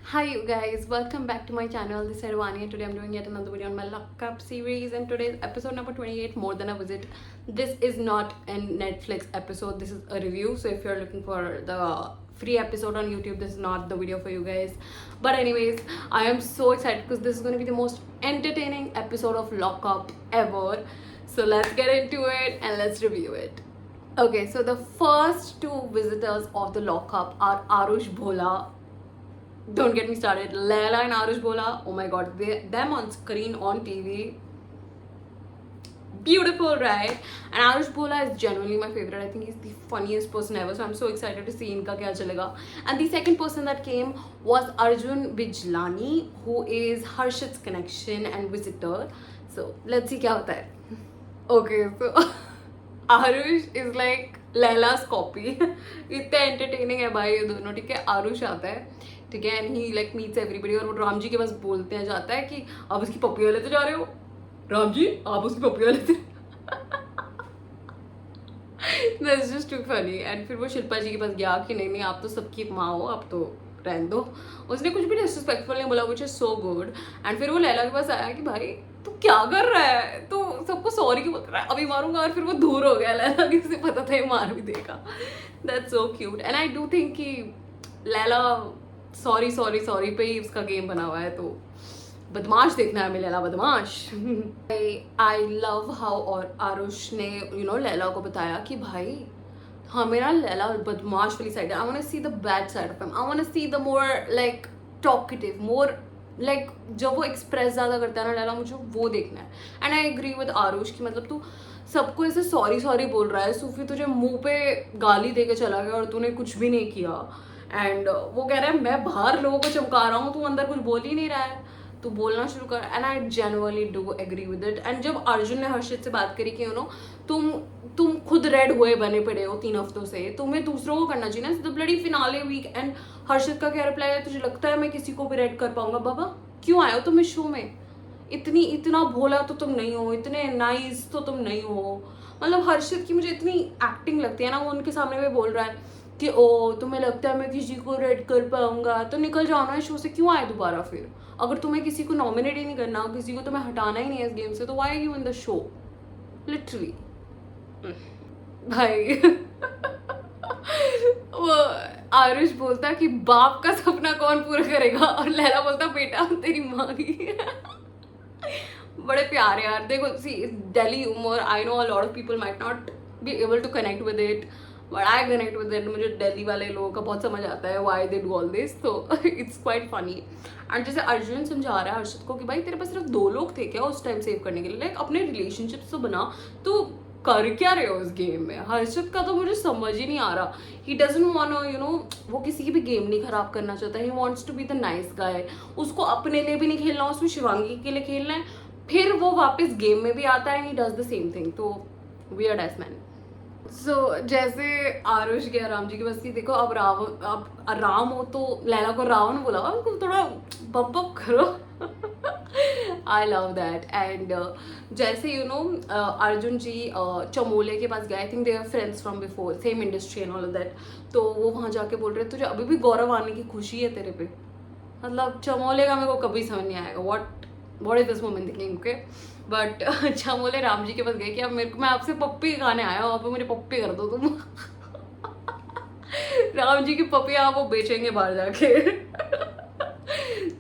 Hi you guys, welcome back to my channel. This is Arvani. Today I'm doing yet another video on my Lockup series, and today's episode number 28, More Than a Visit. This is not a Netflix episode, this is a review. So if you're looking for the free episode on YouTube, this is not the video for you guys. But anyways, I am so excited because this is going to be the most entertaining episode of Lockup ever. So let's get into it and let's review it. Okay, so the first two visitors of the Lockup are Arush Bhola. Don't get me started. Laila and Arush Bhola, oh my god, them on screen on TV, beautiful, right? And Arush Bhola is genuinely my favorite. I think he's the funniest person ever, so I'm so excited to see inka kya chalega. And the second person that came was Arjun Bijlani, who is Harshit's connection and visitor. So let's see kya hota hai. Okay, so Arush is like Laila's copy. इतने entertaining है भाई ये दोनों, ठीक है? आरुष आता है, ठीक है, and he like meets everybody, और वो राम जी के पास बोलते हैं जाता है कि आप उसकी पप्पियाँ लेते जा रहे हो, राम जी आप उसकी पप्पियाँ लेते. That's just too funny. And फिर वो शिल्पा जी के पास गया कि नहीं नहीं आप तो सबकी माँ हो, आप तो रहने दो. उसने कुछ भी डिसरिस्पेक्टफुल नहीं बोला, which is so good. And फिर वो लैला के पास आया कि भाई तू क्या कर रहा है, तो सबको सॉरी क्यों बोल रहा है, अभी मारूंगा. और फिर वो दूर हो गया. लैला किसी पता था ये मार भी देगा. That's so cute. And I do think कि लैला सॉरी सॉरी सॉरी पे ही उसका गेम बना हुआ है. तो बदमाश देखना है हमें, लैला बदमाश. आई लव हाउ और आरुष ने लैला को बताया कि भाई हमें ना लैला बदमाश वाली साइड है. I want to see the bad side of him. I want to see the more like talkative, more like जब वो एक्सप्रेस ज़्यादा करता है ना लैला, मुझे वो देखना है. And I agree with Aarush कि मतलब तू सबको ऐसे सॉरी सॉरी बोल रहा है. सूफी तुझे मुंह पे गाली दे के चला गया और तूने कुछ भी नहीं किया. एंड वो कह रहा है मैं बाहर लोगों को चमका रहा हूँ, तू अंदर कुछ बोल ही नहीं रहा है, तू बोलना शुरू कर. And I genuinely do agree with it. And जब अर्जुन ने हर्षित से बात करी कि तुम खुद रेड हुए बने पड़े हो 3 हफ्तों से, तुम्हें दूसरों को करना चाहिए ना. The bloody finale week. And Harshit का क्या रिप्लाई है, तुझे लगता है मैं किसी को भी रेड कर पाऊंगा? बाबा क्यों आए हो तुम इस शो में? इतना भोला तो तुम नहीं हो, इतने नाइस तो तुम नहीं हो. मतलब हर्षित की मुझे इतनी एक्टिंग लगती है ना, वो उनके सामने भी बोल रहा है कि ओ तुम्हें लगता है मैं किसी को रेड कर पाऊंगा, तो निकल जाओ ना इस शो से. क्यों आए दोबारा फिर? अगर तुम्हें किसी को नॉमिनेट ही नहीं करना, किसी को तुम्हें हटाना ही नहीं है इस गेम से, तो why are you in the show? Literally भाई. वो आरुष बोलता कि बाप का सपना कौन पूरा करेगा, और लैला बोलता बेटा तेरी माँ की. बड़े प्यारे यार. देखो see Delhi humour, I know a lot of people might not be able to connect with it, but I connect with it. मुझे दिल्ली वाले लोगों का बहुत समझ आता है why they do all this. तो इट्स क्वाइट फनी. एंड जैसे अर्जुन समझा रहा है हर्षित को कि भाई तेरे पास सिर्फ 2 लोग थे क्या उस टाइम सेव करने के लिए, लाइक अपने रिलेशनशिप्स तो बना, तो कर क्या रहे हो इस गेम में? हर्षित का तो मुझे समझ ही नहीं आ रहा. ही डजंट वांट वो किसी की भी गेम नहीं खराब करना चाहता. He wants to be the nice guy. उसको अपने लिए भी नहीं खेलना, उसमें शिवांगी के लिए खेलना है. फिर वो वापस गेम में भी आता है, he does the same thing. तो वियर्ड एस मैन. सो जैसे आरुष गया राम जी के पास की, देखो अब राम हो तो लैला को रावण बोला, उनको थोड़ा बप करो. आई लव दैट. एंड जैसे अर्जुन जी चमोले के पास गए, I think they are friends from before, same industry and all of that. तो वो वहाँ जाके बोल रहे तुझे अभी भी गौरव आने की खुशी है तेरे पे? मतलब चमोले का मेरे को कभी समझ नहीं आएगा. What is this moment thinking. Okay, but Chamola Ram ji के पास गए कि अब मैं आपसे पप्पी खाने आया हूँ, आप मुझे पप्पी कर दो तुम. राम जी की पप्पी आप वो बेचेंगे बाहर जाके.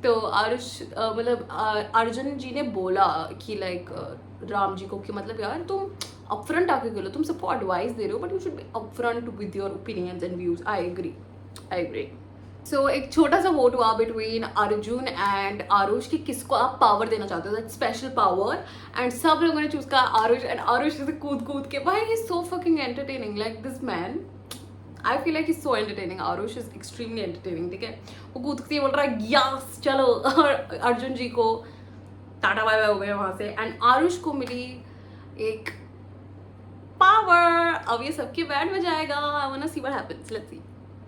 तो मतलब अर्जुन जी ने बोला कि लाइक राम जी को कि मतलब यार तुम अपफ्रंट आके खेलो, तुम सबको एडवाइस दे रहे हो, but you should be upfront with your opinions and views. I agree. So एक छोटा सा वोट हुआ बिटवीन अर्जुन एंड आरुष कि किसको आप पावर देना चाहते हो, दैट स्पेशल पावर. एंड सब लोगों ने चूज करा आरुष. एंड आरुष जैसे कूद के, भाई he is so fucking entertaining. Like this man, I feel like is so entertaining. Aarush is extremely entertaining. ठीक है, वो कूदते बोल रहा है यस चलो, और अर्जुन जी को टाटा बाय बाय हो गए वहां से. एंड आरुष को मिली एक पावर. अब ये सबके बैंड में जाएगा. I want to see what happens. Let's see.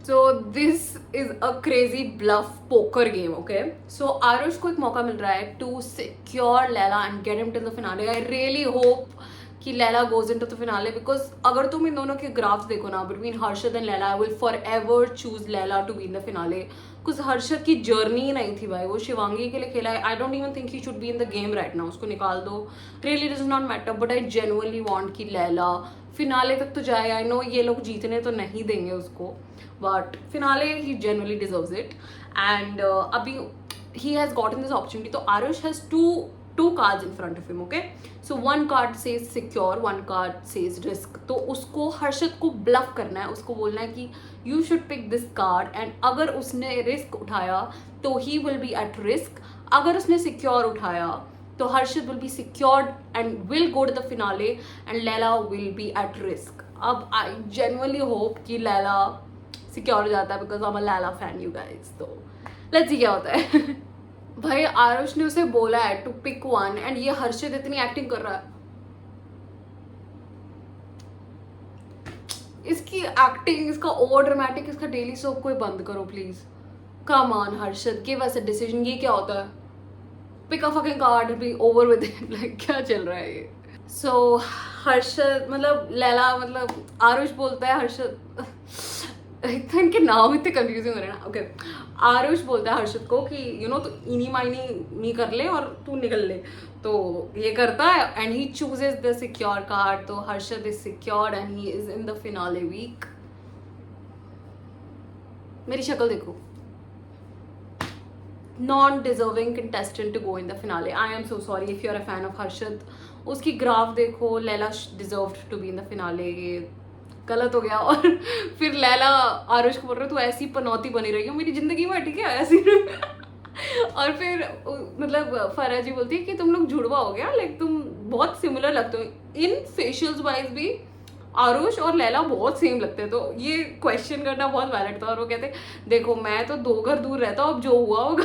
So this is a crazy bluff poker game, okay? So Aarush को एक मौका मिल रहा है to secure Laila and get him till the finale. I really hope कि Laila goes into the finale, because अगर तुम इन दोनों के ग्राफ्स देखो ना between Harshad and Laila, I will forever choose Laila to be in the finale. कुछ हर्षद की जर्नी ही नहीं थी भाई, वो शिवांगी के लिए खेला है। I don't even think he should be in the game right now, उसको निकाल दो, really does not matter, but I genuinely want कि लैला फिनाले तक तो जाए। आई नो ये लोग जीतने तो नहीं देंगे उसको, but finale he genuinely deserves it. And अभी he has gotten this opportunity, तो Aarush has two cards in front of him, okay? So one card says secure, one card says risk. तो उसको हर्षद को ब्लफ करना है, उसको बोलना है कि you should pick this card, and अगर उसने रिस्क उठाया तो he will be at risk, अगर उसने secure उठाया तो Harshad will be secured and will go to the finale and Laila will be at risk. अब I genuinely hope कि लैला secure हो जाता है because I'm a Laila fan you guys, तो लेट्स सी क्या होता है। भाई आरुष ने उसे बोला है टू पिक वन, एंड ये हर्षद इतनी एक्टिंग कर रहा है, इसकी एक्टिंग, इसका ओवर ड्रामेटिक, इसका डेली सोप कोई बंद करो please. Come on Harshad, give us a decision. ये क्या होता है, pick a fucking card, be over with it, like क्या चल रहा है ये। सो हर्षद मतलब लैला, मतलब आरुष बोलता है हर्षद इनके नाम इतने कंफ्यूजिंग हो रहे हैं ना। ओके, आरुष बोलता है हर्षद को कि यू नो तू इनी माइनी नहीं कर ले और तू निकल ले, तो ये करता है and he chooses the secure card. तो Harshad is secured and he is in the finale week. मेरी शक्ल देखो, non deserving contestant to go in the finale. I am so sorry if you are a fan of Harshad. उसकी graph देखो, Laila deserved to be in the finale, ये गलत हो गया। और फिर लैला आरुष को बोल रहा है तू ऐसी पनौती बनी रही हो मेरी जिंदगी में, ठीक है ऐसी। और फिर मतलब फरा जी बोलती है कि तुम लोग जुड़वा हो गया, लाइक तुम बहुत सिमिलर लगते हो इन फेशियल्स वाइज भी, आरुष और लैला बहुत सेम लगते हैं। तो ये क्वेश्चन करना बहुत वैलिड था। और वो कहते देखो मैं तो 2 घर दूर रहता हूँ, अब जो हुआ होगा।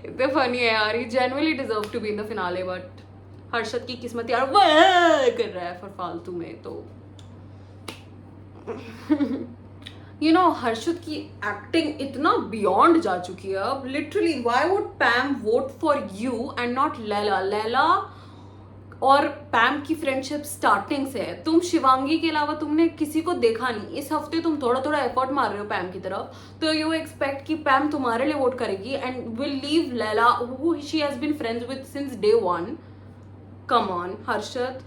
इतने फनी है यार, he genuinely deserve to be in the finale, but Harshad की किस्मत यार वो कर रहा है फिर फालतू में। तो यू नो हर्षद की एक्टिंग इतना बियॉन्ड जा चुकी है अब, literally why would पैम vote for you and not Laila. Laila और पैम की फ्रेंडशिप स्टार्टिंग से है, तुम शिवांगी के अलावा तुमने किसी को देखा नहीं। इस हफ्ते तुम थोड़ा थोड़ा एफर्ट मार रहे हो पैम की तरफ, तो यू एक्सपेक्ट कि पैम तुम्हारे लिए वोट करेगी and will leave Laila who she has been friends with since day 1। Come on Harshad,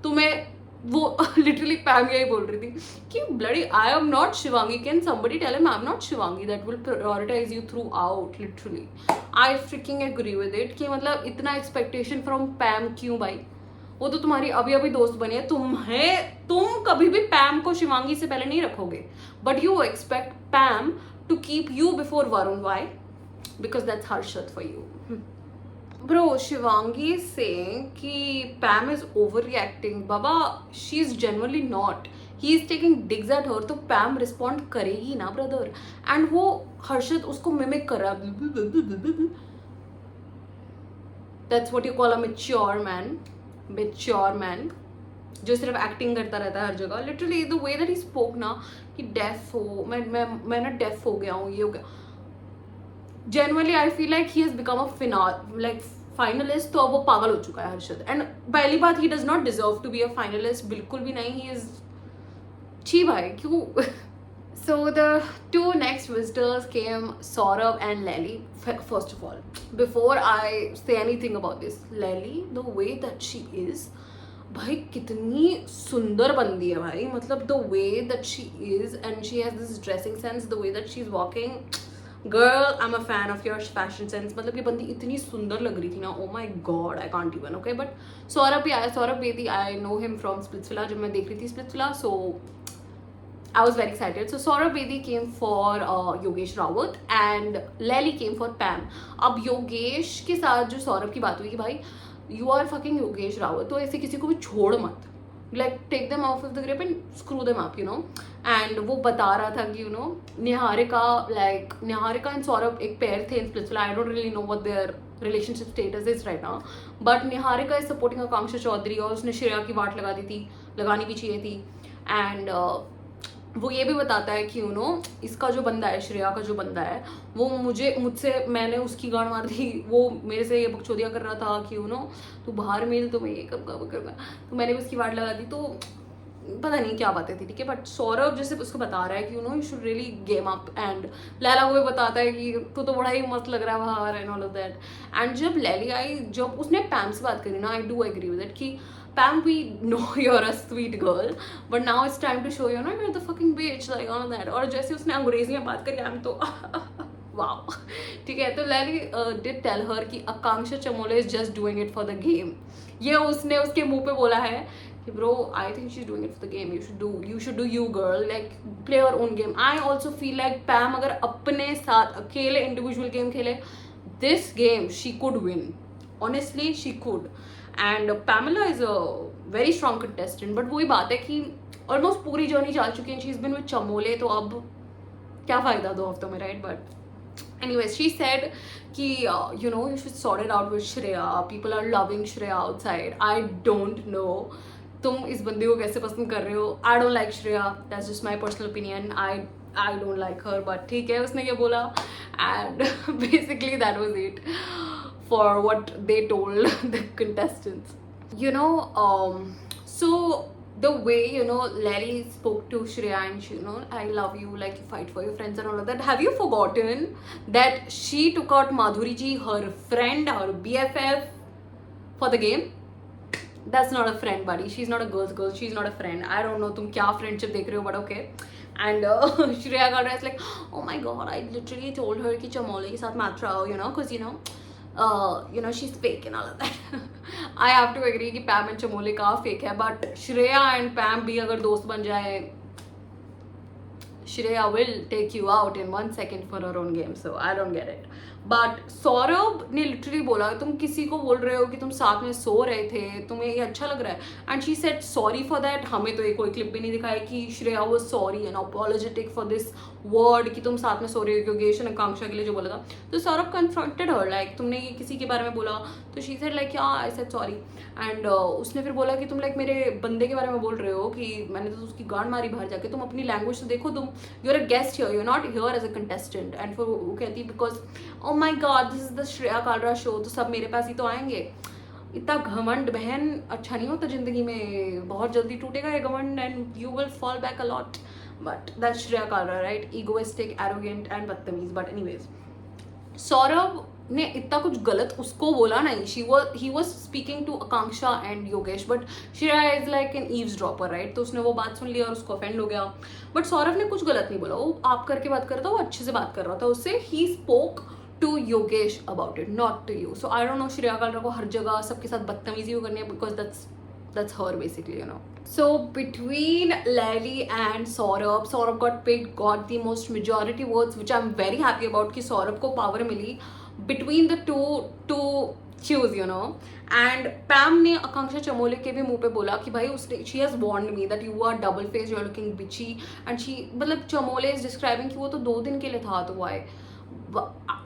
तुम्हें वो लिटरली पैम यही बोल रही थी कि bloody I am not Shivangi, can somebody tell him I am not Shivangi, that will prioritize you throughout. Literally I freaking agree with it कि मतलब इतना एक्सपेक्टेशन फ्रॉम पैम क्यों भाई, वो तो तुम्हारी अभी अभी दोस्त बनी है। तुम कभी भी पैम को शिवांगी से पहले नहीं रखोगे, but you expect Pam to keep you before Varun. Why? Because that's Harshad for you. Bro, Shivangi is saying कि Pam is overreacting. Baba, she is genuinely not. He is taking digs at her, तो Pam respond करेगी ना brother. And वो हर्षद उसको mimic कर रहा है. That's what you call a mature man. Mature man. जो सिर्फ एक्टिंग करता रहता है हर जगह. Literally the way that he spoke ना कि deaf हो, मैं ना deaf हो गया हूँ, ये हो गया. Genuinely I feel like he has become a finalist, तो अब वो पागल हो चुका है हर्षद। एंड पहली बात, he does not deserve to be a finalist, बिल्कुल भी नहीं। he is छी भाई क्यों। So the 2 next visitors came Saurabh and Lely. First of all, before I say anything about this, Lely, the way that she is, भाई कितनी सुंदर बंदी है भाई, मतलब the way that she is, and she has this dressing sense, the way that she's walking, girl I'm a fan of your fashion sense। मतलब ये बंदी इतनी सुंदर लग रही थी ना, oh my god I can't even। okay, but Saurabh भी आया, Saurabh Bedi, I know him from Splitsvilla, जब मैं देख रही थी Splitsvilla, so I was very excited। so Saurabh Bedi came for Yogesh Rawat and Lely came for Pam। अब योगेश के साथ जो सौरभ की बात हुई कि भाई you are fucking Yogesh Rawat, तो ऐसे किसी को भी छोड़ मत, like take them off of the grip and screw them up, you know। and वो बता रहा था कि you know Niharika and Saurabh एक पेयर थे in Splitsvilla। I don't really know what their relationship status is right now, but Niharika is supporting आकांक्षा चौधरी, और उसने श्रेया की वाट लगा दी थी, लगानी भी चाहिए थी। and वो ये भी बताता है कि इसका जो बंदा है, श्रेया का जो बंदा है, वो मुझसे मैंने उसकी गांड मार दी, वो मेरे से ये बकचोदिया कर रहा था कि तू बाहर मिल, तो मैं ये करूँगा वो करूँगा, तो मैंने भी उसकी वाट लगा दी। तो पता नहीं क्या बातें थी, ठीक है, बट सौरभ जैसे उसको बता रहा है कि you should really game up, and Laila को भी बताता है कि तू तो बड़ा ही मस्त लग रहा है बाहर and all of that. And जब लैली आई, जब उसने पैम से बात करी ना, I do agree with it कि Pam we know you are a sweet girl but now it's time to show you know you are the fucking bitch like all that. और जैसे उसने अंग्रेजी में बात करी, आई एम तो wow, ठीक है। तो लैली डिड टेल हर कि Akanksha Chamola is just doing it for the game. ये उसने उसके मुंह पे बोला है कि bro I think she is doing it for the game, you should do you girl, like play your own game. I also feel like Pam अगर अपने साथ अकेले इंडिविजुअल गेम खेले, this game she could win, honestly she could. And Pamela is a very strong contestant, but वही बात है कि almost पूरी जर्नी चल चुकी है, शी इज बिन विद चमोले, तो अब क्या फायदा 2 हफ्तों में, right. But anyways, she said कि you know you should sort it out with Shreya, people are loving Shreya outside, I don't know तुम इस बंदी को कैसे पसंद कर रहे हो, I don't like Shreya, that's just my personal opinion, I don't like her, but ठीक है उसने क्या बोला, and basically that was it for what they told the contestants, you know. So the way, you know, Lally spoke to Shreya and she, you know, I love you, like you fight for your friends and all of that. Have you forgotten that she took out Madhuri ji, her friend, her BFF, for the game? That's not a friend, buddy. She's not a girl's girl. She's not a friend. I don't know तुम क्या friendship देख रहे हो, but okay. And Shreya Gandhi is like, oh my god, I literally told her कि चमोले के साथ मत रहो, you know, because you know she's fake and all of that. I have to agree कि पैम एंड चमोले का फेक है, but Shreya and पैम भी अगर दोस्त बन जाए, Shreya will take you out in 1 second for her own game, so I don't get it. But Saurabh ने literally बोला तुम किसी को बोल रहे हो कि तुम साथ में सो रहे थे, तुम्हें ये अच्छा लग रहा है, and she said sorry for that. हमें तो ये कोई क्लिप भी नहीं दिखाया कि Shreya was sorry and apologetic for this word कि तुम साथ में सो रहे हो, योगेश और आकांक्षा के लिए जो बोला था। तो सौरभ कन्फ्रंटेड हर लाइक तुमने ये किसी के बारे में बोला, तो शी सेड लाइक या आई सेड सॉरी, एंड उसने फिर बोला कि तुम लाइक मेरे बंदे के बारे में बोल रहे हो कि मैंने तो उसकी गांड मारी बाहर जाके, तुम अपनी लैंग्वेज तो देखो, तुम you are a guest here, you are not here as a contestant. And फिर वो कहती because oh my god this is the Shreya Kalra show, तो सब मेरे पास ही तो आएंगे। इतना घमंड बहन अच्छा नहीं होता जिंदगी में, बहुत जल्दी टूटेगा ये घमंड and you will fall back a lot, but that's Shreya Kalra, right, egoistic, arrogant and बदतमीज। बट एनीवेज, सौरभ ने इतना कुछ गलत उसको बोला नहीं, he was speaking to Akanksha and Yogesh, but Shreya is like an eavesdropper, right. तो उसने वो बात सुन लिया और उसको ऑफेंड हो गया, बट सौरभ ने कुछ गलत नहीं बोला, वो आप करके बात कर रहा था, वो अच्छे से बात कर रहा था उससे, he spoke to Yogesh about it, not to you. So I don't know Shreya Kalra को हर जगह सबके साथ बदतमीजी करनी है, because that's her basically, you know. So between Lally and Saurabh got picked, got the most majority votes, which I'm very happy about कि Saurabh को power मिली between the two to choose, you know. And Pam ने आकांक्षा चमोले के भी मुंह पे बोला कि भाई उसने she has warned me that you are double faced, you are looking bitchy, and she मतलब चमोले is describing कि वो तो 2 दिन के लिए था, तो why?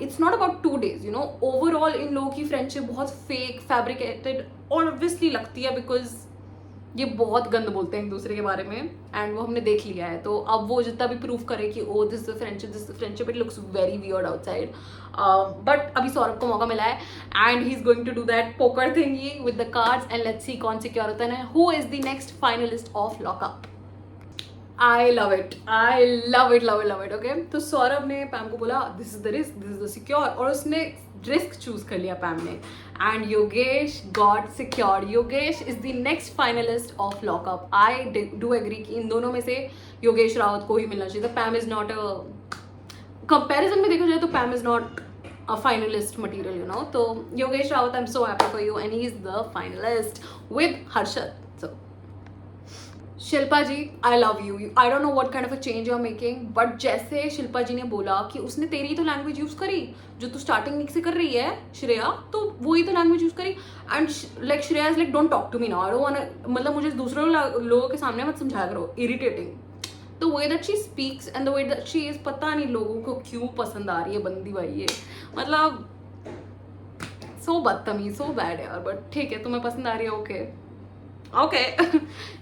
It's not about 2 days, you know. Overall इन लोगों की फ्रेंडशिप बहुत फेक, फैब्रिकेटेड ऑब्वियसली लगती है, बिकॉज ये बहुत गंद बोलते हैं एक दूसरे के बारे में, एंड वो हमने देख लिया है। तो अब वो जितना भी प्रूव करे कि oh this is friendship, it looks very weird outside, but अभी सौरभ को मौका मिला है and he is going to do that poker thingy with the cards, and let's see कौन सिक्योर होता है, who is the next finalist of lockup. I love it, okay. तो सौरभ ने पैम को बोला this is the risk, this is the secure, और उसने risk choose कर लिया पैम ने, and Yogesh got secure. Yogesh is the next finalist of lockup. आई डू एग्री कि इन दोनों में से योगेश रावत को ही मिलना चाहिए था। Pam is not a, comparison में देखा जाए तो Pam is not a finalist material, you know. So Yogesh Rawat, I'm so happy for you, and he's the finalist with Harshad. So Shilpa ji, I love you, I don't know what kind of a change you are making, but जैसे शिल्पा जी ने बोला कि उसने तेरी तो language use करी जो तू स्टार्टिंग से कर रही है श्रेया, तो वही तो लैंग्वेज यूज करी, and like Shreya is like don't talk to me now, I don't want, मतलब मुझे दूसरे लोगों के सामने मत समझाया करो, इरिटेटिंग। तो वे that she speaks and the way that she is, पता नहीं लोगों को क्यों पसंद आ रही है बंदी भाई, ये मतलब सो बदतमीज, सो बैड यार, बट ठीक है तुम्हें पसंद आ रही है, ओके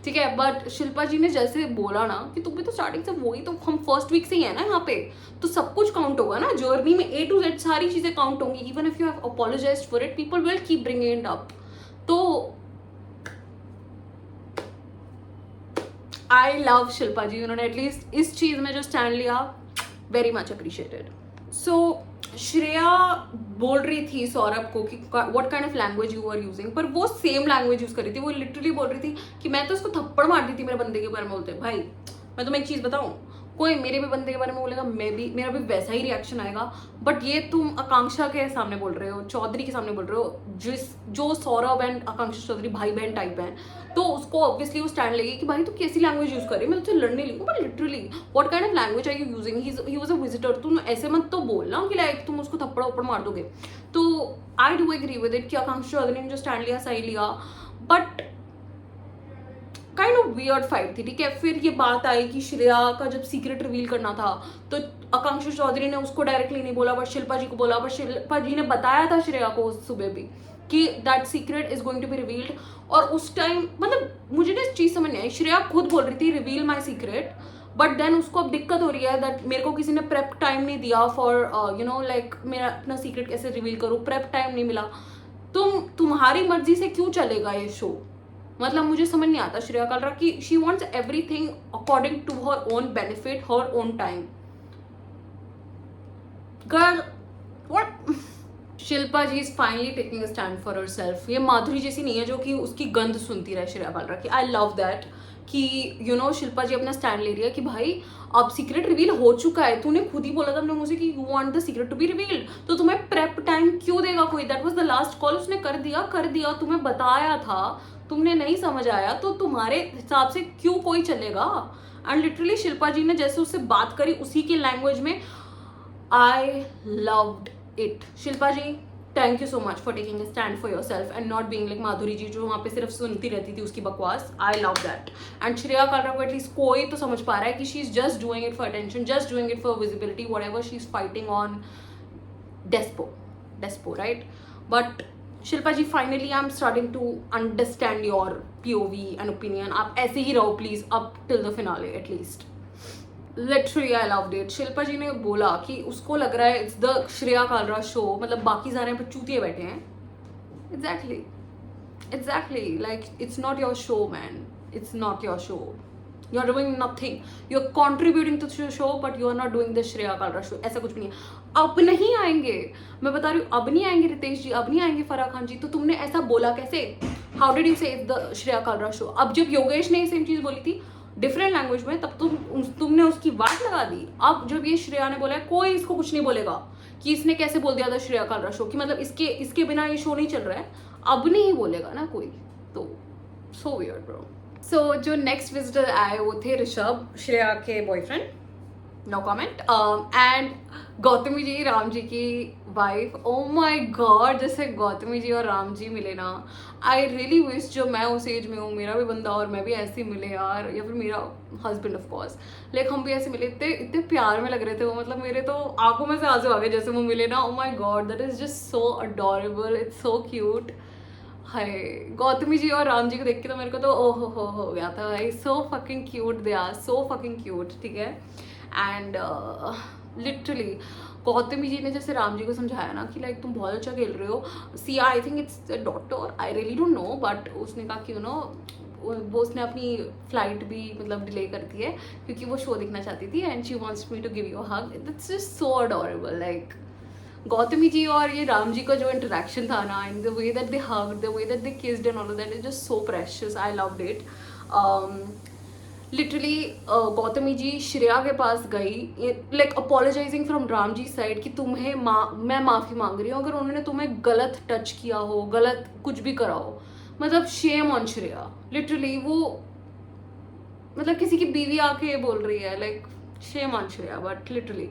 ठीक है। बट शिल्पा जी ने जैसे बोला ना कि तुम भी तो स्टार्टिंग से वही, तो हम फर्स्ट वीक से ही है ना यहाँ पे, तो सब कुछ काउंट होगा ना जर्नी में, A to Z सारी चीजें काउंट होंगी, even if you have apologised for it, people will keep bringing it up. तो आई लव शिल्पा जी, उन्होंने एटलीस्ट इस चीज़ में जो स्टैंड लिया, very much appreciated. So Shreya बोल रही थी सौरभ को कि what kind of language you are using, पर वो सेम लैंग्वेज यूज कर रही थी. वो लिटरली बोल रही थी कि मैं तो उसको थप्पड़ मार दी थी मेरे बंदे के बारे में. बोलते भाई मैं तुम्हें एक चीज़ बताऊं, कोई मेरे भी बंदे के बारे में बोलेगा, मेरा भी वैसा ही रिएक्शन आएगा. बट ये तुम आकांक्षा के सामने बोल रहे हो, चौधरी के सामने बोल रहे हो, जो सौरभ एंड आकांक्षा चौधरी भाई बहन टाइप हैं, तो उसको ऑब्वियसली वो स्टैंड लेगी कि भाई तू कैसी लैंग्वेज यूज कर रही है, मैं तुझे लड़ने लगी. But literally what kind of language are you using, he was a visitor. तुम ऐसे मत तो बोलना कि लाइक तुम उसको थप्पड़ वप्पड़ मार दोगे. तो I do agree with it कि आकांक्षा चौधरी ने जो स्टैंड लिया सही लिया, but kind of weird fight थी. ठीक है, फिर ये बात आई कि श्रेया का जब सीक्रेट रिवील करना था तो आकांक्षा चौधरी ने उसको डायरेक्टली नहीं बोला, बट शिल्पा जी को बोला. बट शिल्पा जी ने बताया था श्रेया को उस सुबह भी कि that secret is going to be revealed. और उस टाइम मतलब मुझे ना इस चीज़ समझ नहीं आई. श्रेया खुद बोल रही थी reveal my secret, but then उसको अब दिक्कत हो रही है दैट मेरे को किसी ने प्रेप टाइम नहीं दिया फॉर यू नो लाइक मेरा अपना सीक्रेट कैसे रिवील करूँ, प्रेप टाइम नहीं मिला. तुम्हारी मर्जी से क्यों चलेगा ये शो. मतलब मुझे समझ नहीं आता श्रेया कलरा की she wants everything according to her own benefit, her own time. Girl what. Shilpa ji is finally taking a stand for herself. ये माधुरी जैसी नहीं है जो कि उसकी गंद सुनती रहे श्रेया कलरा की. आई लव दैट कि यू नो शिल्पा जी अपना स्टैंड ले रही है कि भाई अब सीक्रेट रिवील हो चुका है. तूने खुद ही बोला था अपने मुझे कि you want the secret to be revealed, तो तुम्हें प्रेप टाइम क्यों देगा कोई. That was the last call. उसने कर दिया, तुम्हें बताया था, तुमने नहीं समझ आया, तो तुम्हारे हिसाब से क्यों कोई चलेगा. एंड लिटरली शिल्पा जी ने जैसे उससे बात करी उसी के लैंग्वेज में, I loved it. Shilpa ji thank you so much for taking a stand for yourself and not being like Madhuri ji जो वहाँ पे सिर्फ सुनती रहती थी उसकी बकवास. I love that. And Shreya Kalra को एटलीस्ट कोई तो समझ पा रहा है कि she is just doing it for attention, just doing it for visibility, whatever she is fighting on despo right. But Shilpa ji finally I am starting to understand your POV and opinion. आप ऐसे ही रहो please up till the finale at least. Literally I loved it. Shilpa ji ने बोला कि उसको लग रहा है it's the Shreya Kalra show, मतलब बाकी सारे यहाँ पे चूतिए बैठे हैं. Exactly like it's not your show man, it's not your show. You are doing nothing. You are contributing to the show, but you are not doing the Shreya Kalra show. ऐसा कुछ भी नहीं है. अब नहीं आएंगे, मैं बता रही हूँ, अब नहीं आएंगे रितेश जी, अब नहीं आएंगे फराह खान जी. तो तुमने ऐसा बोला कैसे? हाउ डिड यू से द श्रेया कालरा शो? अब जब योगेश ने सेम चीज़ बोली थी डिफरेंट लैंग्वेज में, तब तुमने उसकी वाट लगा दी. अब जब ये श्रेया ने बोला है, कोई इसको कुछ नहीं बोलेगा कि इसने कैसे बोल दिया था श्रेया कालरा शो, कि मतलब इसके बिना ये शो नहीं चल रहा है. अब नहीं बोलेगा ना कोई. तो सो वियर्ड ब्रो. सो जो नेक्स्ट विजिटर आए वो थे ऋषभ, श्रेया के boyfriend, no comment. And Gautami ji, Ram ji की वाइफ. ओ माय गॉड, जैसे गौतमी जी और राम जी मिले ना, आई रियली विश जो मैं उस एज में हूँ, मेरा भी बंदा और मैं भी ऐसे मिले यार, या फिर मेरा हस्बैंड ऑफ कोर्स, लाइक हम भी ऐसे मिले. इतने प्यार में लग रहे थे वो, मतलब मेरे तो आंखों में से आंसू आ गए जैसे वो मिले ना. Oh my god, that is just so adorable, it's so cute. Hi, Gautami ji और राम जी को देख के तो मेरे को तो ओहो हो गया था भाई. So fucking cute they are, so fucking cute. ठीक है. एंड लिटरली गौतमी जी ने जैसे राम जी को समझाया ना कि लाइक तुम बहुत अच्छा खेल रहे हो. See I think it's daughter, I really don't know, but उसने कहा कि यू नो वो उसने अपनी फ्लाइट भी मतलब डिले कर दी है क्योंकि वो शो देखना चाहती थी. And she wants me to give you a hug. It's just so adorable. Like Gautami ji और ये राम जी का जो इंटरेक्शन था ना, in the way that they hugged, the way that they kissed and all of that is just so precious. I loved it. Literally Gautami ji Shreya के पास गई like apologising from Ram ji side कि तुम्हें मैं माफ़ी मांग रही हूँ अगर उन्होंने तुम्हें गलत टच किया हो, गलत कुछ भी करा हो. मतलब शेम ऑन श्रेया. लिटरली वो मतलब किसी की बीवी आके बोल रही है, like shame on Shreya. But literally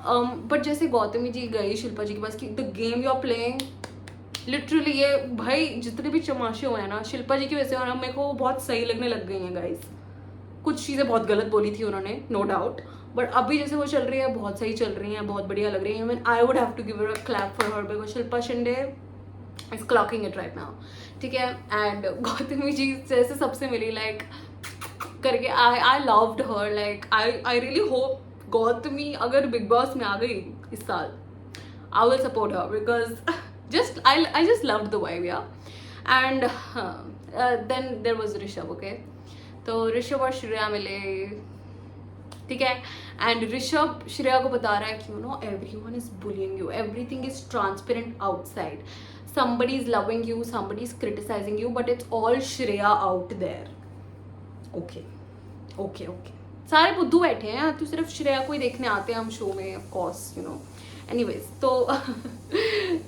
but जैसे गौतमी जी गई शिल्पा जी के पास कि the game you are playing, literally ये भाई जितने भी चमाशे हुए हैं ना शिल्पा जी की वजह से, और मेरे को बहुत सही लगने लग गई हैं गाइस. कुछ चीज़ें बहुत गलत बोली थी उन्होंने, नो डाउट, बट अभी जैसे वो चल रही है बहुत सही चल रही हैं, बहुत बढ़िया लग रही है. Even I would have to give a clap for her because Shilpa Shinde is clocking it right now. ठीक है. एंड गौतमी जी जैसे सबसे मिली लाइक करके, I loved her. Like I really hope Gautami अगर बिग बॉस में आ गई इस साल, I will support her because just I just loved the vibe. Yeah. And then there was Rishabh. Okay, तो ऋषभ और श्रेया मिले, ठीक है। एंड ऋषभ श्रेया को बता रहा है कि everyone is bullying you, everything is transparent outside, somebody is loving you, somebody is criticizing you, but it's all Shreya out there. Okay, okay, okay. सारे बुद्धू बैठे हैं, तो सिर्फ श्रेया को ही देखने आते हैं हम शो में, ऑफ कोर्स एनीवेज। तो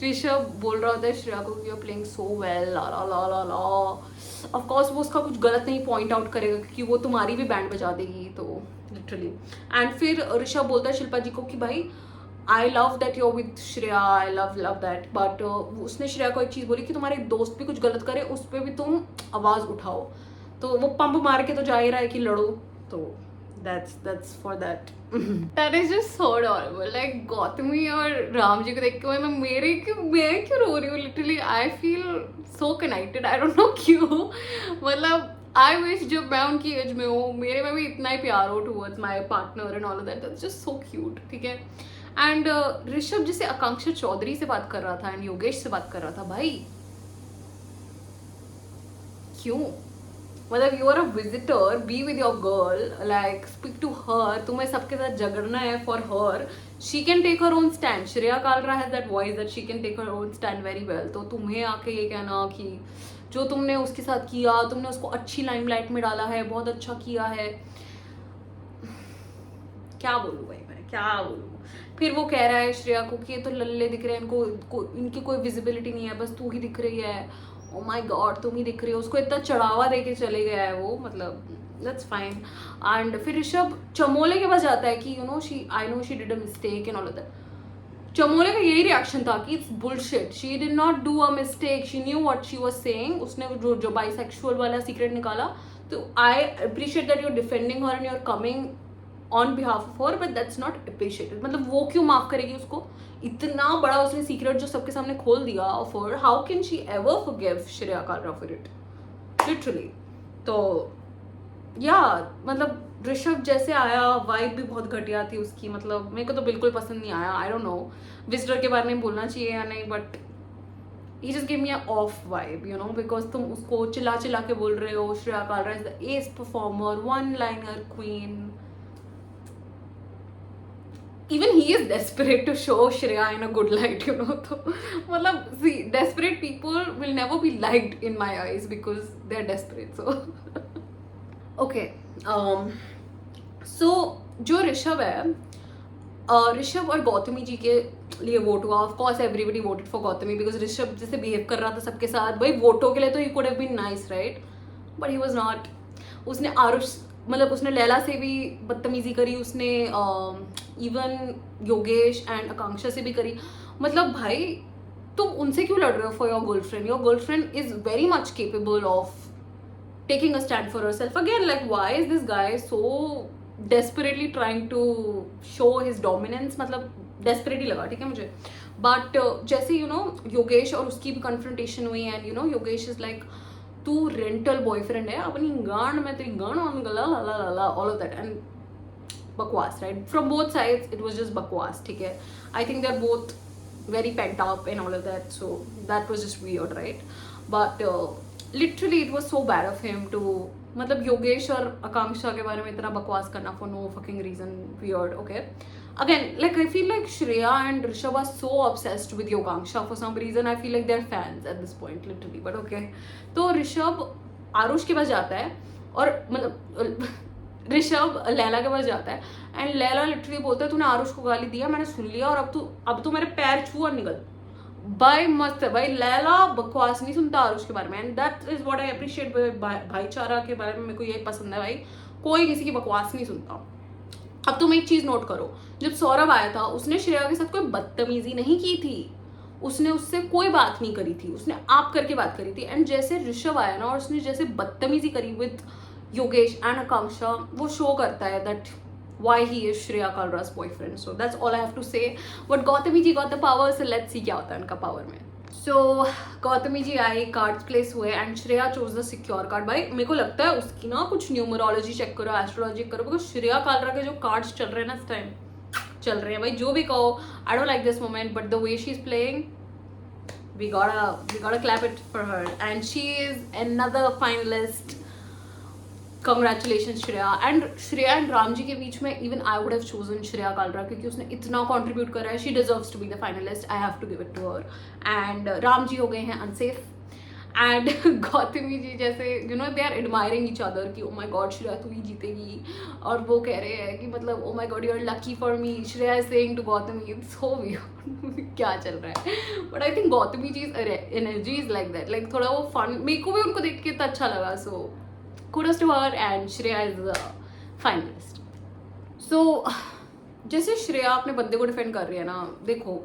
ऋषभ बोल रहा होता है श्रेया को, you are playing so well, la la la la la. Of course वो उसका कुछ गलत नहीं पॉइंट आउट करेगा, क्योंकि वो तुम्हारी भी बैंड बजा देगी, तो लिटरली। एंड फिर ऋषभ बोलता है शिल्पा जी को कि भाई I love that you're with Shreya, I love that, but उसने श्रेया को एक चीज़ बोली कि तुम्हारे दोस्त भी कुछ गलत करे उस पर भी तुम आवाज़ उठाओ, तो वो पंप मार के तो जा ही रहा है कि लड़ो, तो that's for that. That is just so adorable. Like Gautami और राम जी को देख के मैं क्यों रो रही हूँ, literally I feel so connected, I don't no क्यों। मतलब आई विश जब मैं उनकी एज में हूँ, मेरे में भी इतना ही प्यार हो towards my partner and all of that, that's just so cute, ठीक है। एंड ऋषभ जैसे आकांक्षा चौधरी से बात कर रहा था एंड योगेश से बात कर रहा था, भाई क्यों? मतलब you are a visitor, be with your girl, like speak to her, तुम्हें सबके साथ झगड़ना है for her, she can take her own stand, Shreya Kalra has that voice that she can take her own stand very well, तो तुम्हें आके ये कहना कि जो तुमने उसके साथ किया, तुमने उसको अच्छी लाइमलाइट में डाला है, बहुत अच्छा किया है, क्या बोलूँ भाई मैं, क्या बोलूँ। फिर वो कह रहा है श्रेया को कि ये तो लल्ले दिख रहे हैं, इनकी कोई विजिबिलिटी नहीं है, बस तू ही दिख रही है, ओ माय गॉड तुम ही दिख रही हो, उसको इतना चढ़ावा दे के चले गया है वो, मतलब दैट्स फाइन। एंड फिर ऋषभ चमोले के पास जाता है कि I know she did a mistake and all of that. Chamoli का यही रिएक्शन था कि it's bullshit, she did not do a mistake, she knew what she was saying, उसने जो बाइसेक्सुअल वाला सीक्रेट निकाला, तो I appreciate that you are defending her and you are coming on behalf of her, but that's not appreciated. मतलब वो क्यों माफ करेगी उसको, इतना बड़ा उसने सीक्रेट जो सबके सामने खोल दिया of her, how can she ever forgive Shreya Kalra for it, literally. तो या मतलब ऋषभ जैसे आया, वाइब भी बहुत घटिया थी उसकी, मतलब मेरे को तो बिल्कुल पसंद नहीं आया। आई डोंट नो विजिटर के बारे में बोलना चाहिए या नहीं, but he just gave me an off vibe, because तुम उसको चिल्ला चिल्ला के बोल रहे हो Shreya Kalra is the S performer, one liner queen. Even he is desperate to show Shreya in a good light, तो मतलब see, desperate people will never be liked in my eyes because they're desperate, so okay. So जो ऋषभ है, ऋषभ और गौतमी जी के लिए vote हुआ, of course everybody voted for Gautami because Rishabh जैसे behave कर रहा था सबके साथ, भाई वोटों के लिए तो he could have been nice right, but he was not. उसने आरुष मतलब उसने लैला से भी बदतमीजी करी, उसने इवन योगेश एंड आकांक्षा से भी करी। मतलब भाई तुम उनसे क्यों लड़ रहे हो for your girlfriend? Your girlfriend is very much capable of taking a stand for herself. Again, like why is this guy so desperately trying to show his dominance? मतलब desperate ही लगा, ठीक है मुझे। But जैसे योगेश और उसकी भी confrontation हुई and योगेश is like तू रेंटल बॉयफ्रेंड है, अपनी गांड में तेरी गांड ऑन गला ला la La all of that and बकवास right from both sides, it was just बकवास, ठीक है। आई think they are both very pent up and all of that, so that was just weird right, but literally it was so bad of him to मतलब योगेश और आकांक्षा के बारे में इतना बकवास करना for no fucking reason, weird, okay. Again, like I feel like Shreya and Rishabh are so obsessed with Yogangsha for some reason. I feel like they're fans at this point, literally. But okay. तो ऋषभ आरुष के पास जाता है और मतलब ऋषभ लैला के पास जाता है and Laila literally बोलता है तूने आरुष को गाली दिया, मैंने सुन लिया और अब तू मेरे पैर छू और निकल। भाई मस्त है भाई, लैला बकवास नहीं सुनता आरुष के बारे में and that is what I appreciate. भाईचारा के बारे में मेरे को यही पसंद है भाई, कोई किसी की बकवास नहीं सुनता। अब तुम एक चीज नोट करो, जब सौरभ आया था उसने श्रेया के साथ कोई बदतमीजी नहीं की थी, उसने उससे कोई बात नहीं करी थी, उसने आप करके बात करी थी। एंड जैसे ऋषभ आया ना और उसने जैसे बदतमीजी करी विद योगेश एंड आकांक्षा, वो शो करता है that why he is Shreya Kalra's boyfriend. So that's all I have to say. But Gautami ji got the power, so let's see क्या होता है उनका पावर में। सो गौतमी जी आई, कार्ड्स प्लेस हुए and Shreya choose the secure card. भाई मेरे को लगता है उसकी ना कुछ न्यूमरोलॉजी चेक करो, एस्ट्रोलॉजी करो, बिकॉज श्रेया कालरा के जो कार्ड्स चल रहे हैं ना इस टाइम चल रहे हैं भाई, जो भी कहो, आई don't like this moment but the way she is playing we gotta clap it for her and she is another finalist congratulation Shreya and Ram ji के बीच में even I would have chosen Shreya Kalra, क्योंकि उसने इतना कंट्रीब्यूट करा है. She deserves to be the finalist, I have to give it to her. And Ram ji हो गए हैं अनसेफ. एंड गौतमी जी जैसे you know they are admiring each other कि ओ माय गॉड श्रेया तू ही जीतेगी, और वो कह रहे हैं कि मतलब oh my god you are lucky for me. Shreya is saying to Gautami it's so weird क्या चल रहा है. But I think Gautami ji energy is like that, like थोड़ा वो फन, मेरे को भी उनको देख के इतना अच्छा लगा. So kudos to her and Shreya is finalist. So जैसे श्रेया अपने बंदे को डिफेंड कर रही है ना, देखो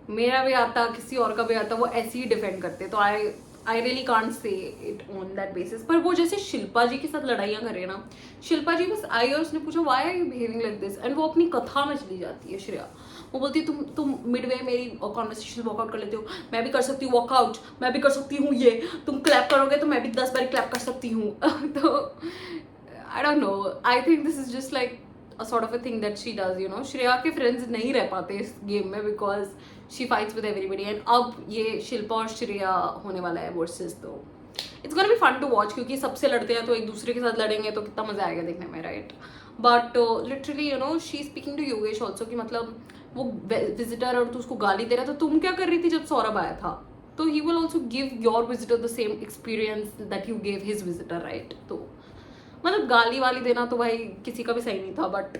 मेरा भी आता किसी और का भी आता, वो ऐसे ही डिफेंड करते, तो I really can't say it on that basis. पर वो जैसे शिल्पा जी के साथ लड़ाइयाँ कर रही है ना, शिल्पा जी बस आई और उसने पूछा why are you behaving like this, and वो अपनी कथा में चली जाती है श्रेया. वो बोलती है तुम मिडवे मेरी कॉन्वर्सेशन वॉकआउट कर लेते हो, मैं भी कर सकती हूँ वॉकआउट, मैं भी कर सकती हूँ ये, तुम क्लैप करोगे तो मैं भी 10 बार क्लैप कर सकती हूँ. तो आई don't no, I think this is just like a sort of a thing that she does, you know. Shreya के फ्रेंड्स नहीं रह पाते इस गेम में because she fights with everybody. And अब ये शिल्पा और श्रेया होने वाला है वर्सेस, तो it's gonna be fun to watch, क्योंकि सबसे लड़ते हैं तो एक दूसरे के साथ लड़ेंगे तो कितना मजा आएगा देखने में, right. But literally you know she speaking to Yogesh also कि मतलब वो विजिटर और तू उसको गाली दे रहा था, तुम क्या कर रही थी जब सौरभ आया था, तो he will also give your visitor the same experience that you gave his visitor, right. तो मतलब गाली वाली देना तो भाई किसी का भी सही नहीं था, बट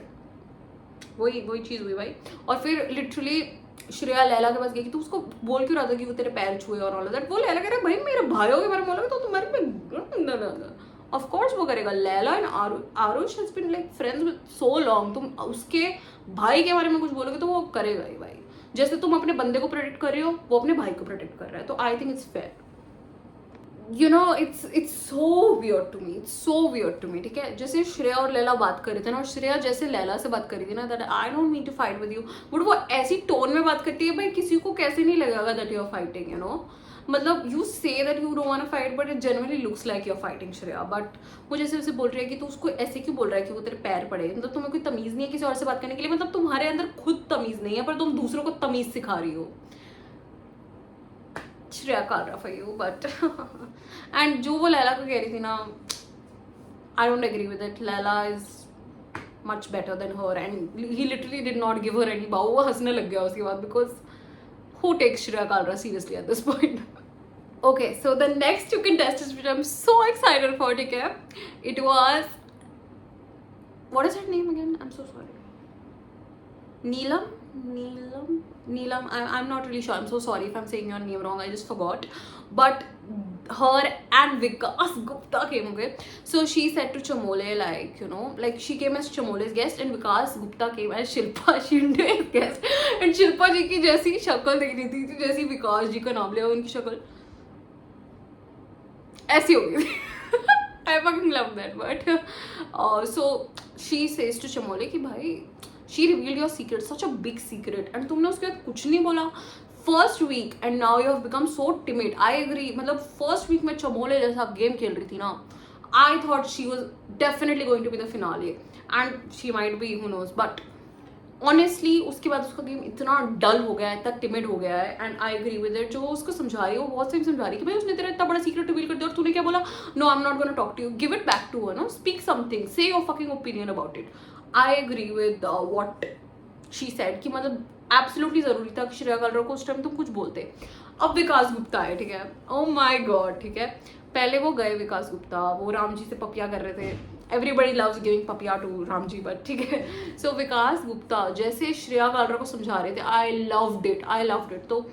वही चीज़ हुई भाई. और फिर लिटरली श्रेया लैला के पास गई कि तू उसको बोल क्यों रहा था कि वो तेरे पैर छुए और ऑल दैट. वो लैला कह रहा भाई मेरे भाइयों के बारे में बोलोगे तो तुम्हारे पे ऑफ कोर्स वो करेगा. Laila and Aarush has been like friends with so long, तुम उसके भाई के बारे में कुछ बोलोगे तो वो करेगा ही भाई. जैसे तुम अपने बंदे को प्रोटेक्ट कर रहे हो, वो अपने भाई को प्रोटेक्ट कर रहा है, तो I think it's fair. You know it's so weird to me, ठीक है. जैसे श्रेया और लैला बात कर रहे थे ना, और श्रेया जैसे लैला से बात कर रही थी ना, that I don't mean to fight with you, but वो ऐसी टोन में बात करती है भाई किसी को कैसे नहीं लगेगा that you are fighting, you know. मतलब you say that you don't want to fight but it generally looks like you are fighting Shreya. But वो जैसे उसे बोल रही है कि तू उसको ऐसे क्यों बोल रहा है कि वो तेरे पैर पड़े, मतलब तुम्हें कोई तमीज नहीं है किसी और से बात करने के लिए, मतलब तुम्हारे अंदर खुद तमीज नहीं है पर तुम दूसरों को तमीज सिखा रही हो. Shreya Kalra for you. But and जो वो लैला को कह रही थी ना, I don't agree with it. Laila is much better than her and he literally did not give her any बाउ. वो हंसने लग गया उसके बाद because who takes Shreya Kalra seriously at this point. Okay, so the next two contestants which I'm so excited for, ठीक है, it was, what is her name again? I'm so sorry. Neelam. I'm not really sure. I'm so sorry if I'm saying your name wrong. I just forgot. But her and Vikas Gupta came, okay. So she said to Chamole, like, you know, like she came as Chamole's guest and Vikas Gupta came as Shilpa Shinde's guest. And Shilpa जी की जैसी शक्ल देख रही थी जैसी विकास जी का नाम लिया उनकी शक्ल ऐसी हो गई. I fucking love that. But so she says to Chamole कि भाई she revealed your secret, such a big secret, and तुमने उसके बाद कुछ नहीं बोला first week and now you have become so timid. I agree, मतलब फर्स्ट वीक में चमोले जैसा गेम खेल रही थी ना, I thought she was definitely going to be the finale and she might be, who knows. But honestly उसके बाद उसका गेम इतना डल हो गया है, इतना टिमिड हो गया है. And I agree with it. जो उसको समझा रही है वो बहुत सही समझा रही है कि भाई उसने तेरा इतना बड़ा सीक्रेट रिवील कर दिया और तूने क्या बोला, no I am not gonna talk to you, give it back to her, no, speak something, say your fucking opinion about it. I agree with what she said कि मतलब एब्सोल्युटली जरूरी था कि श्रेया कालरा को उस टाइम तुम कुछ बोलते. अब विकास गुप्ता है, ठीक है, ओ माय गॉड, ठीक है. पहले वो गए विकास गुप्ता, वो राम जी से पपिया कर रहे थे. एवरीबडी लव्स गिविंग पपिया टू राम जी, बट ठीक है. सो विकास गुप्ता जैसे श्रेया कालरा को समझा रहे थे, आई लव्ड इट. तो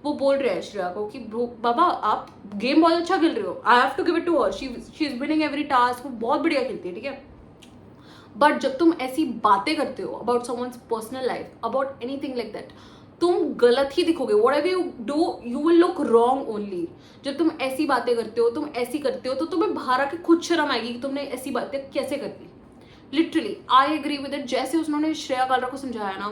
वो बोल रहे हैं श्रेया को कि बाबा आप गेम बहुत अच्छा खेल रहे हो, I have to give it to her, she is winning every task, वो बहुत बढ़िया खेलती है, ठीक है. बट जब तुम ऐसी बातें करते हो about someone's personal life, about anything like that, तुम गलत ही दिखोगे. Whatever you do you will look wrong only. जब तुम ऐसी बातें करते हो, तुम ऐसी करते हो, तो तुम्हें बाहर आके खुद शर्म आएगी कि तुमने ऐसी बातें कैसे कर दी. Literally I agree with it. जैसे उन्होंने श्रेया कालरा को समझाया ना,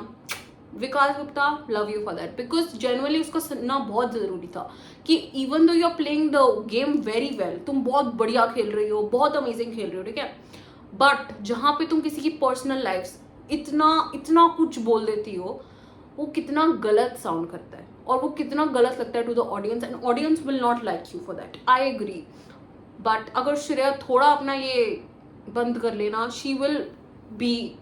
Vikas Gupta love you for that, because genuinely उसका सुनना बहुत जरूरी था कि even though you are playing the game very well, तुम बहुत बढ़िया खेल रही हो, बहुत अमेजिंग खेल रही हो, ठीक है, बट जहाँ पे तुम किसी की पर्सनल लाइफ इतना कुछ बोल देती हो, वो कितना गलत साउंड करता है और वो कितना गलत लगता है to the audience, and audience will not like you for that. I agree. But अगर श्रेया थोड़ा अपना ये बंद कर लेना, she will be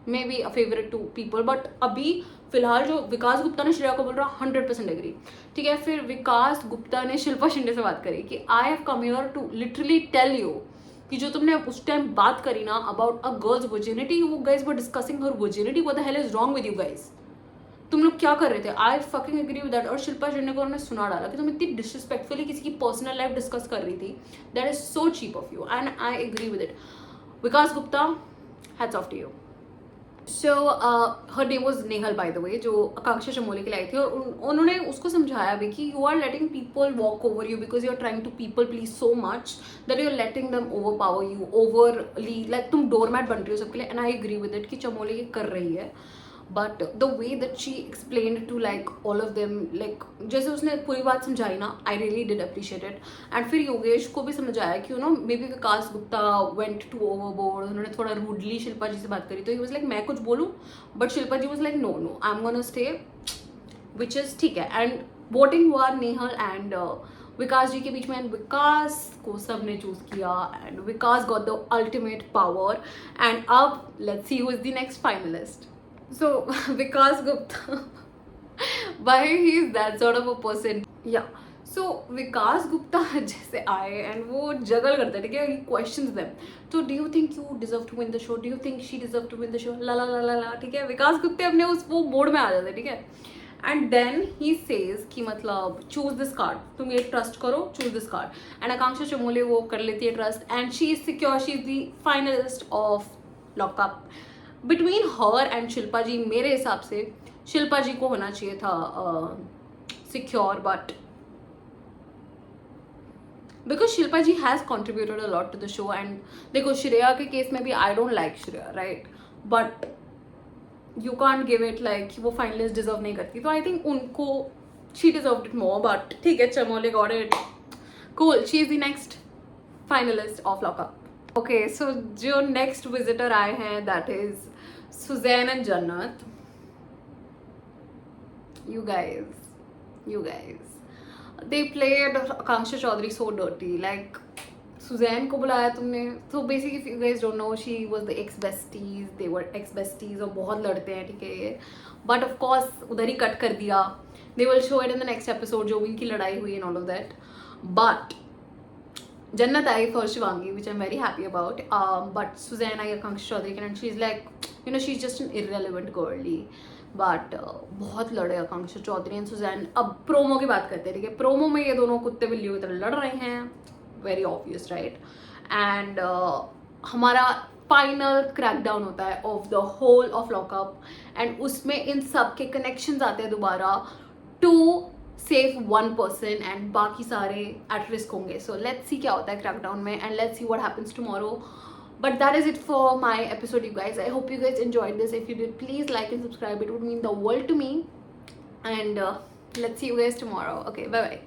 maybe a favourite to people. But अभी फिलहाल जो विकास गुप्ता ने श्रेया को बोल रहा 100% एग्री. ठीक है, फिर विकास गुप्ता ने शिल्पा शिंदे से बात करी कि I have come here to literally tell you कि जो तुमने उस टाइम बात करी ना about a girl's virginity, you guys were discussing her virginity, what the hell is wrong with you guys. तुम लोग क्या कर रहे थे? I fucking agree with that. और शिल्पा शिंदे को उन्होंने सुना डाला कि तुम इतनी डिसरिस्पेक्टफुली किसी की पर्सनल लाइफ डिस्कस कर रही थी. That is so cheap of you and I agree with it. Vikas Gupta, hats off to you. So her name was Nehal by the way, जो आकांक्षा चमोली के लाई थी. और उन्होंने उसको समझाया भी कि you are letting people walk over you because you are trying to people please so much that you are letting them overpower you overly. Like तुम डोरमैट बन रही हो सबके लिए. And I agree with it कि चमोली ये कर रही है. But the way that she explained to like all of them, like जैसे उसने पूरी बात समझाई ना, I really did appreciate it. And फिर योगेश को भी समझ आया कि you know maybe Vikas Gupta went to overboard. उन्होंने थोड़ा रूडली शिल्पा जी से बात करी तो ही वाज लाइक मैं कुछ बोलूँ, but Shilpa ji was like no no I am gonna stay, which is ठीक है. एंड वोटिंग हुआ नेहल एंड विकास जी के बीच में. एंड विकास को सब ने चूज किया and Vikas got the ultimate power. And अब let's see who is the next finalist. So Vikas Gupta, why he is that sort of a person? Yeah. So Vikas Gupta जैसे आए and वो जगल करते हैं, ठीक है, he questions them. तो do you think you deserve to win the show? Do you think she deserve to win the show? La la la la ला, ठीक है. विकास गुप्ता अपने उस वो मोड में आ जाते हैं, ठीक है. एंड देन ही सेज कि मतलब चूज दिस कार्ड, तुम ये ट्रस्ट करो, choose this card. And Akanksha Chamoli वो कर लेती है trust and she is secure, she is the finalist of lockup. Between her and Shilpa ji मेरे हिसाब से शिल्पा जी को होना चाहिए था secure, but because Shilpa ji has contributed a lot to the show. And देखो श्रेया के केस में भी I don't like Shreya, right, but you can't give it like वो फाइनलिस्ट डिजर्व नहीं करती. तो आई थिंक उनको she deserve it more, but ठीक है, Chamoli got it, cool, she is the next finalist of lockup. Okay, so जो next visitor आए हैं that is Suzanne and Jannat. You guys, they played Akanksha Chaudhary so dirty. Like Suzanne को बुलाया तुमने. So basically, if you guys don't know, she was the ex-besties. They were ex-besties और बहुत लड़ते हैं, ठीक है ये. But of course उधर ही कट कर दिया. They will show it in the next episode जो भी इनकी लड़ाई हुई and all of that. But Jannat I for Shivangi, which I'm very happy about. But Suzanne I Akanksha Chaudhary and she's like, you know, she's just an irrelevant girly. But बहुत लड़े आकांक्षा Chaudhary and Suzanne. अब promo की बात करते हैं, ठीक है. Promo में ये दोनों कुत्ते बिल्लियों की तरह लड़ रहे हैं, वेरी ऑब्वियस, राइट. एंड हमारा फाइनल क्रैकडाउन होता है of the whole of lockup and उसमें इन सब के कनेक्शंस आते हैं दोबारा to save one person and बाकी सारे एट रिस्क होंगे. सो लेट्स सी क्या होता है क्रैकडाउन में and let's C what happens tomorrow. But that is it for my episode, you guys. I hope you guys enjoyed this. If you did, please like and subscribe. It would mean the world to me. And let's see you guys tomorrow. Okay, bye bye.